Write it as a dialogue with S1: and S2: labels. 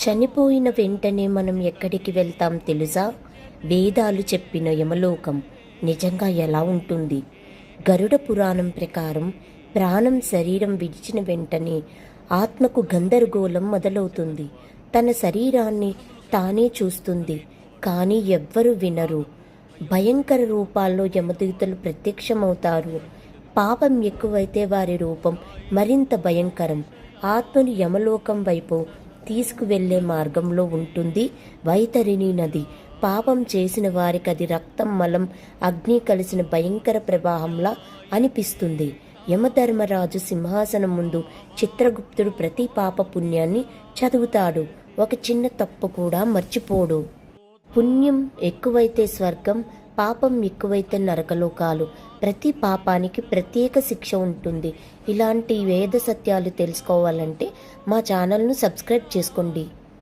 S1: చనిపోయిన వెంటనే మనం ఎక్కడికి వెళ్తాం తెలుసా? వేదాలు చెప్పిన యమలోకం. నిజంగా ఎలా ఉంటుంది? గరుడ పురాణం ప్రకారం ప్రాణం శరీరం విడిచిన వెంటనే ఆత్మకు గందరగోళం మొదలవుతుంది. తన శరీరాన్ని తానే చూస్తుంది, కానీ ఎవ్వరూ వినరు. భయంకర రూపాల్లో యమదూతలు ప్రత్యక్షమవుతారు. పాపం ఎక్కువైతే వారి రూపం మరింత భయంకరం. ఆత్మను యమలోకం వైపు తీసుకువెళ్లే మార్గంలో ఉంటుంది వైతరిణి నది. పాపం చేసిన వారికి అది రక్తం, మలం, అగ్ని కలిసిన భయంకర ప్రవాహంలా అనిపిస్తుంది. యమధర్మరాజు సింహాసనం ముందు చిత్రగుప్తుడు ప్రతి పాప పుణ్యాన్ని చదువుతాడు. ఒక చిన్న తప్పు కూడా మర్చిపోడు. పుణ్యం ఎక్కువైతే స్వర్గం, పాపం ఎక్కువైతే నరకలోకాలు. ప్రతి పాపానికి ప్రత్యేక శిక్ష ఉంటుంది. ఇలాంటి వేద సత్యాలు తెలుసుకోవాలంటే మా ఛానల్ను సబ్స్క్రైబ్ చేసుకోండి.